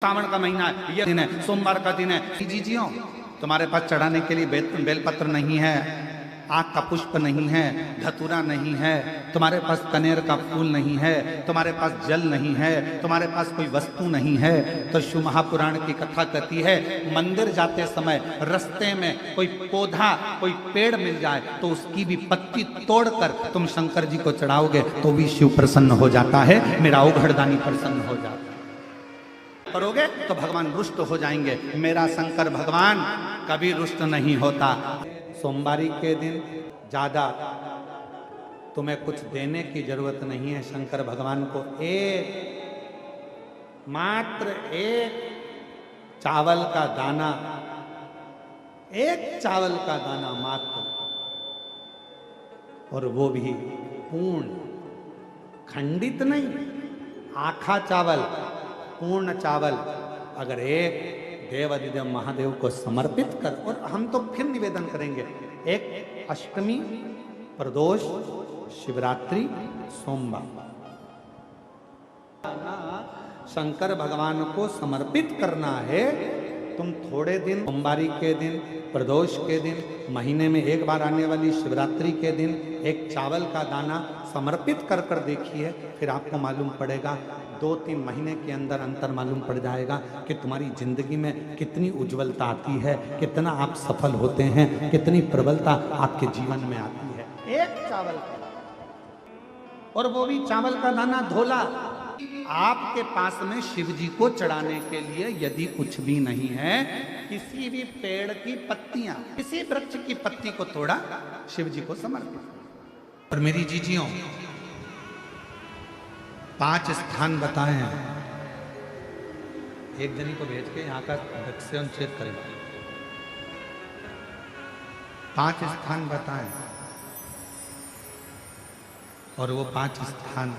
सावन का महीना है, ये दिन है, सोमवार का दिन है। जीजियो तुम्हारे पास चढ़ाने के लिए बेलपत्र नहीं है, आँख का पुष्प नहीं है, धतूरा नहीं है, तुम्हारे पास कनेर का फूल नहीं है, तुम्हारे पास जल नहीं है, तुम्हारे पास कोई वस्तु नहीं है, तो शिव महापुराण की कथा कहती है मंदिर जाते समय रास्ते में कोई पौधा कोई पेड़ मिल जाए तो उसकी भी पत्ती तोड़कर तुम शंकर जी को चढ़ाओगे तो भी शिव प्रसन्न हो जाता है, मेरा औघड़दानी प्रसन्न हो जाता है। करोगे तो भगवान रुष्ट हो जाएंगे, मेरा शंकर भगवान कभी रुष्ट नहीं होता। सोमवारी के दिन ज्यादा तुम्हें कुछ देने की जरूरत नहीं है, शंकर भगवान को मात्र एक चावल का दाना, एक चावल का दाना मात्र, और वो भी पूर्ण, खंडित नहीं, आखा चावल, पूर्ण चावल अगर एक देवाधिदेव महादेव को समर्पित कर, और हम तो फिर निवेदन करेंगे, एक अष्टमी, प्रदोष, शिवरात्रि, सोमवार शंकर भगवान को समर्पित करना है। तुम थोड़े दिन, सोमवारी के दिन, प्रदोष के दिन, महीने में एक बार आने वाली शिवरात्रि के दिन एक चावल का दाना समर्पित कर कर देखिए, फिर आपको मालूम पड़ेगा, 2-3 महीने के अंदर अंतर मालूम पड़ जाएगा कि तुम्हारी जिंदगी में कितनी उज्जवलता आती है, कितना आप सफल होते हैं, कितनी प्रबलता आपके जीवन में आती है। एक चावल का, और वो भी चावल का दाना धोला। आपके पास में शिव जी को चढ़ाने के लिए यदि कुछ भी नहीं है, किसी भी पेड़ की पत्तियां, किसी वृक्ष की पत्ती को तोड़ा, शिव जी को समर्पित। और मेरी जीजियों 5 स्थान बताए हैं, एक जनी को भेज के यहाँ का वैक्सीन चेक करें। 5 स्थान बताए, और वो 5 स्थान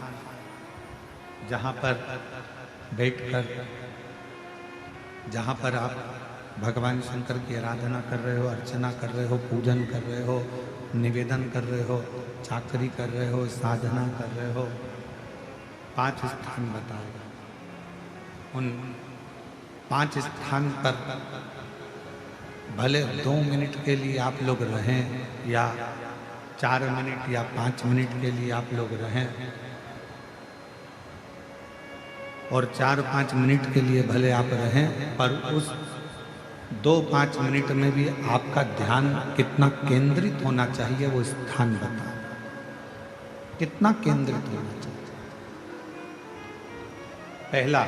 जहाँ पर बैठकर, जहाँ पर आप भगवान शंकर की आराधना कर रहे हो, अर्चना कर रहे हो, पूजन कर रहे हो, निवेदन कर रहे हो, चाकरी कर रहे हो, साधना कर रहे हो, 5 स्थान बताएगा। उन 5 स्थान पर भले 2 मिनट के लिए आप लोग रहें, या 4 मिनट या 5 मिनट के लिए आप लोग रहें, और 4-5 मिनट के लिए भले आप रहें, पर उस 2-5 मिनट में भी आपका ध्यान कितना केंद्रित होना चाहिए, वो स्थान बताओ, कितना केंद्रित होना चाहिए। पहला,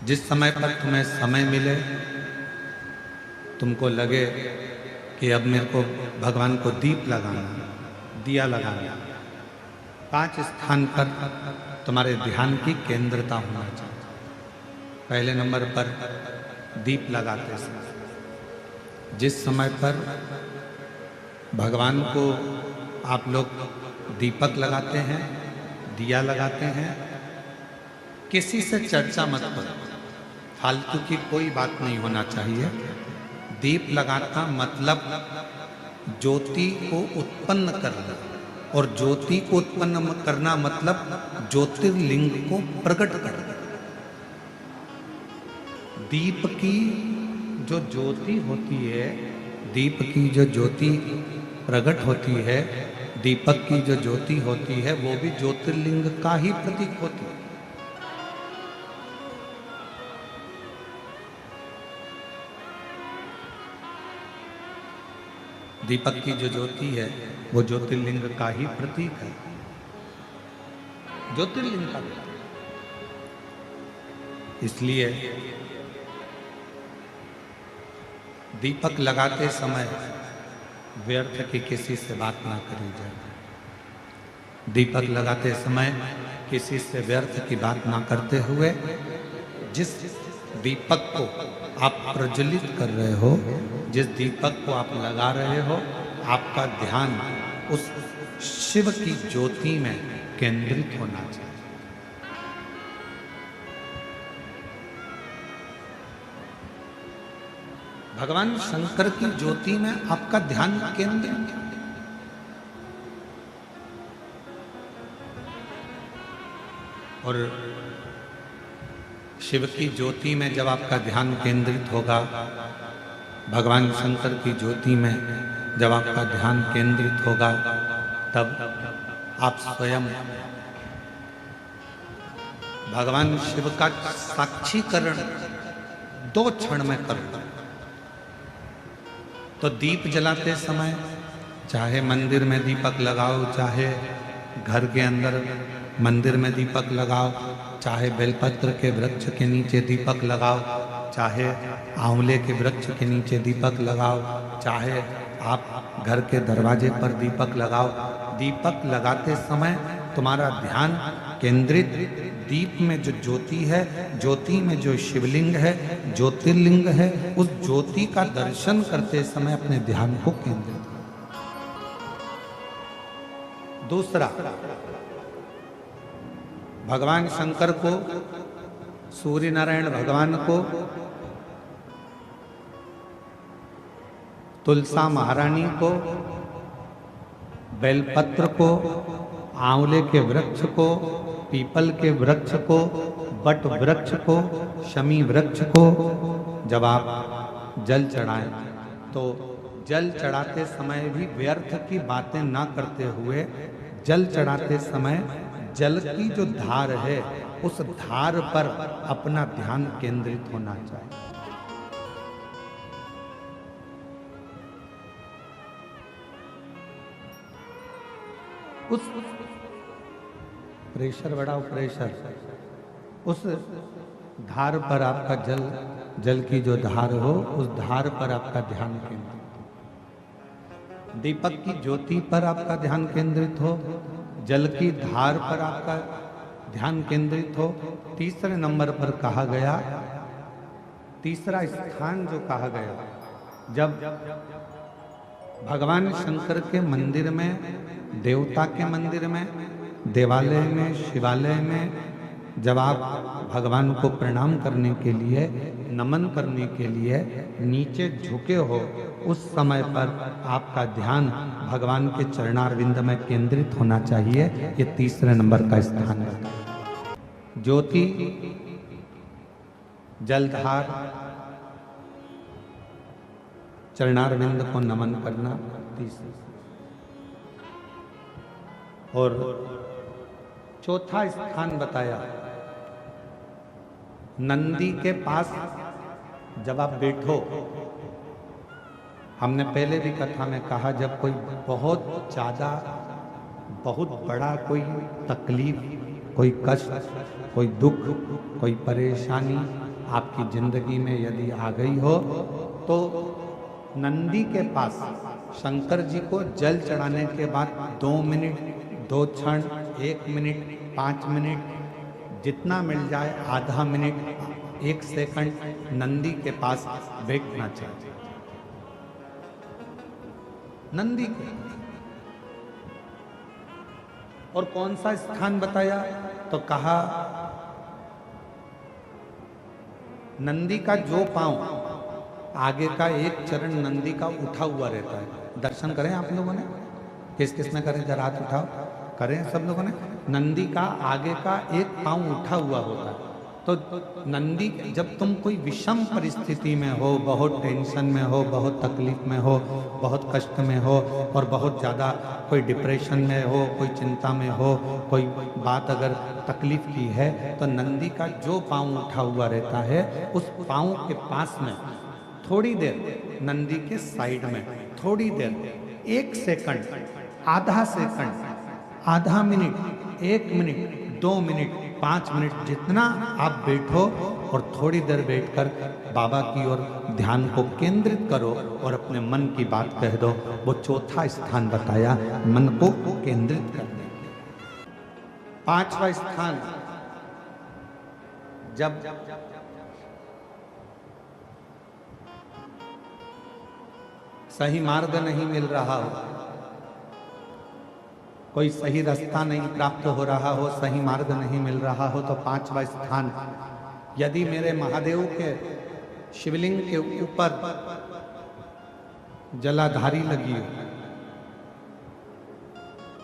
जिस समय पर तुम्हें समय मिले, तुमको लगे कि अब मेरे को भगवान को दीप लगाना, दिया लगाना, 5 स्थान पर तुम्हारे ध्यान की केंद्रता होना चाहिए। पहले नंबर पर दीप लगाते समय, जिस समय पर भगवान को आप लोग दीपक लगाते हैं, दिया लगाते हैं, किसी से चर्चा मत करो, फालतू की कोई बात नहीं होना चाहिए। दीप लगाता मतलब ज्योति को उत्पन्न करना, और ज्योति को उत्पन्न करना मतलब ज्योतिर्लिंग को प्रकट करना। दीप की जो ज्योति होती है, दीप की जो ज्योति प्रकट होती है, दीपक की जो ज्योति होती है, वो भी ज्योतिर्लिंग का ही प्रतीक होती है। दीपक की जो ज्योति है वो ज्योतिर्लिंग का ही प्रतीक है, ज्योतिर्लिंग का प्रतीक। इसलिए दीपक लगाते समय व्यर्थ की किसी से बात ना करी जाए। दीपक लगाते समय किसी से व्यर्थ की बात ना करते हुए, जिस दीपक को आप प्रज्वलित कर रहे हो, जिस दीपक को आप लगा रहे हो, आपका ध्यान उस शिव की ज्योति में केंद्रित होना चाहिए। भगवान शंकर की ज्योति में आपका ध्यान केंद्रित, और शिव की ज्योति में जब आपका ध्यान केंद्रित होगा, भगवान शंकर की ज्योति में जब आपका ध्यान केंद्रित होगा, तब आप स्वयं भगवान शिव का साक्षीकरण 2 क्षण में कर लो। तो दीप जलाते समय चाहे मंदिर में दीपक लगाओ, चाहे घर के अंदर मंदिर में दीपक लगाओ, चाहे बेलपत्र के वृक्ष के नीचे दीपक लगाओ, चाहे आंवले के वृक्ष के नीचे दीपक लगाओ, चाहे आप घर के दरवाजे पर दीपक लगाओ। दीपक लगाते समय तुम्हारा ध्यान केंद्रित दीप में जो ज्योति है, ज्योति में जो शिवलिंग है, ज्योतिर्लिंग है, उस ज्योति का दर्शन करते समय अपने ध्यान को केंद्रित। दूसरा, भगवान शंकर को, सूर्य नारायण भगवान को, तुलसा महारानी को, बेलपत्र को, आंवले के वृक्ष को, पीपल के वृक्ष को, बट वृक्ष को, शमी वृक्ष को जब आप जल चढ़ाएं, तो जल चढ़ाते समय भी व्यर्थ की बातें ना करते हुए, जल चढ़ाते समय जल की जो धार है उस धार पर अपना ध्यान केंद्रित होना चाहिए। उस प्रेशर बढ़ाओ, प्रेशर, उस धार पर आपका जल की जो धार हो, उस धार पर आपका ध्यान केंद्रित। दीपक की ज्योति पर आपका ध्यान केंद्रित हो, जल की धार पर आपका ध्यान केंद्रित हो। तीसरे नंबर पर कहा गया, तीसरा स्थान जो कहा गया, जब भगवान शंकर के मंदिर में, देवता के मंदिर में, देवालय में, शिवालय में जब आप भगवान को प्रणाम करने के लिए, नमन करने के लिए नीचे झुके हो, उस समय पर आपका ध्यान भगवान के चरणारविंद में केंद्रित होना चाहिए। ये तीसरे नंबर का स्थान है। ज्योति, जलधार, चरणारविंद को नमन करना तीसरा। और चौथा स्थान बताया, नंदी के पास जब आप बैठो। हमने पहले भी कथा में कहा, जब कोई बहुत ज़्यादा, बहुत बड़ा कोई तकलीफ, कोई कष्ट, कोई दुख, कोई परेशानी आपकी जिंदगी में यदि आ गई हो, तो नंदी के पास शंकर जी को जल चढ़ाने के बाद 2 मिनट, 2 क्षण, 1 मिनट, 5 मिनट, जितना मिल जाए, आधा मिनट, 1 सेकंड नंदी के पास बैठना चाहिए। नंदी के। और कौन सा स्थान बताया? तो कहा नंदी का जो पांव, आगे का एक चरण नंदी का उठा हुआ रहता है। दर्शन करें आप लोगों ने? किस किस ने करें? जरा हाथ उठाओ, करें सब लोगों ने। नंदी का आगे का एक पांव उठा हुआ होता है। तो नंदी, जब तुम कोई विषम परिस्थिति में हो, बहुत टेंशन में हो, बहुत तकलीफ में हो, बहुत कष्ट में हो, और बहुत ज़्यादा कोई डिप्रेशन में हो, कोई चिंता में हो, कोई बात अगर तकलीफ की है, तो नंदी का जो पांव उठा हुआ रहता है, उस पांव के पास में थोड़ी देर, नंदी के साइड में थोड़ी देर, 1 सेकंड, आधा सेकंड, आधा मिनट, 1 मिनट, 2 मिनट, 5 मिनट, जितना आप बैठो, और थोड़ी देर बैठकर बाबा की ओर ध्यान को केंद्रित करो और अपने मन की बात कह दो। वो चौथा स्थान बताया, मन को केंद्रित करने। 5वां स्थान, जब सही मार्ग नहीं मिल रहा हो, कोई सही रास्ता नहीं प्राप्त हो रहा हो, सही मार्ग नहीं मिल रहा हो, तो 5वां स्थान, यदि मेरे महादेव के शिवलिंग के ऊपर जलाधारी लगी हो,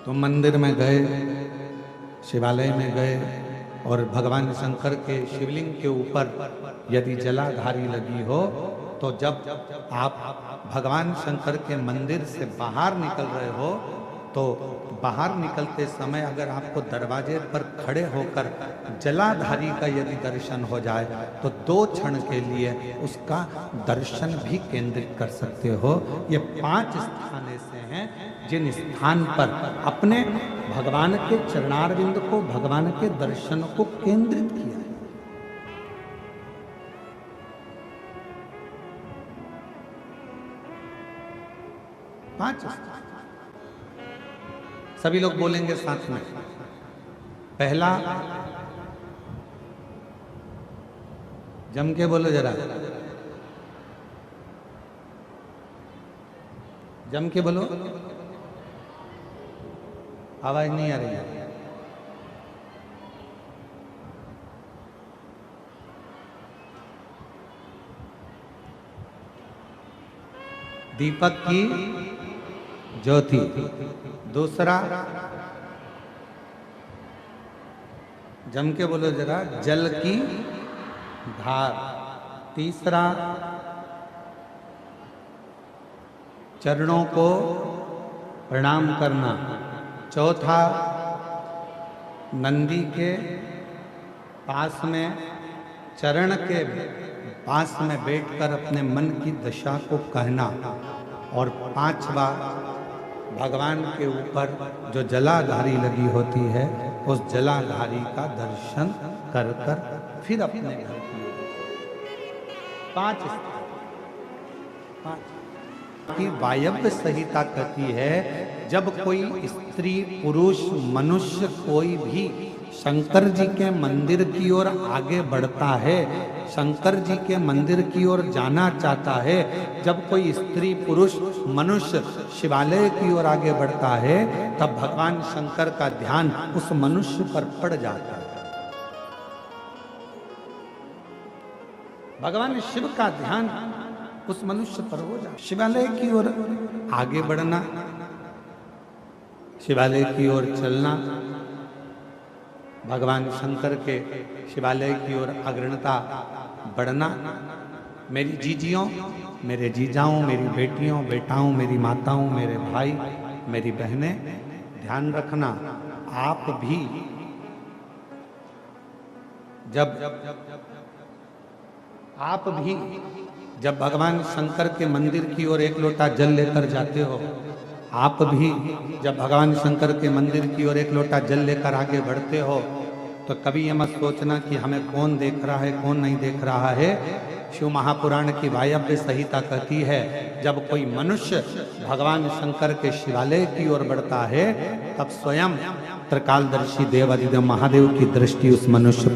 तो मंदिर में गए, शिवालय में गए, और भगवान शंकर के शिवलिंग के ऊपर यदि जलाधारी लगी हो तो जब आप भगवान शंकर के मंदिर से बाहर निकल रहे हो तो बाहर निकलते समय अगर आपको दरवाजे पर खड़े होकर जलाधारी का यदि दर्शन हो जाए तो 2 क्षण के लिए उसका दर्शन भी केंद्रित कर सकते हो। ये 5 स्थान ऐसे हैं जिन स्थान पर अपने भगवान के चरणारविंद को, भगवान के दर्शन को केंद्रित किया है। पांच सभी लोग बोलेंगे साथ में। पहला, जम के बोलो जरा, जम के बोलो, आवाज नहीं आ रही है। दीपक की ज्योति। दूसरा, जम के बोलो जरा, जल की धार। तीसरा, चरणों को प्रणाम करना। चौथा, नंदी के पास में, चरण के पास में बैठकर अपने मन की दशा को कहना। और 5वां, भगवान के ऊपर जो जलाधारी लगी होती है उस जलाधारी का दर्शन कर कर फिर अपने घर की। 5 की वायव्य संहिता कहती है जब कोई स्त्री, पुरुष, मनुष्य कोई भी शंकर जी के मंदिर की ओर आगे बढ़ता है, शंकर जी के मंदिर की ओर जाना चाहता है, जब कोई स्त्री, पुरुष, मनुष्य शिवालय की ओर आगे बढ़ता है तब भगवान शंकर का ध्यान उस मनुष्य पर पड़ जाता है। भगवान शिव का ध्यान उस मनुष्य पर हो जाए। शिवालय की ओर आगे बढ़ना, शिवालय की ओर चलना, भगवान शंकर के शिवालय की ओर अग्रणता बढ़ना। मेरी जीजियों, मेरे जीजाओं, मेरी बेटियों, बेटाओं, मेरी माताओं, मेरे भाई, मेरी बहनें, ध्यान रखना, आप भी जब भगवान शंकर के मंदिर की ओर 1 लोटा जल लेकर जाते हो, आप भी जब भगवान शंकर के मंदिर की ओर 1 लोटा जल लेकर आगे बढ़ते हो तो कभी ये मत सोचना कि हमें कौन देख रहा है, कौन नहीं देख रहा है। शिव महापुराण की वायव्य संहिता कहती है जब कोई मनुष्य भगवान शंकर के शिवालय की ओर बढ़ता है तब स्वयं त्रिकालदर्शी देव अधिदेव महादेव की दृष्टि उस मनुष्य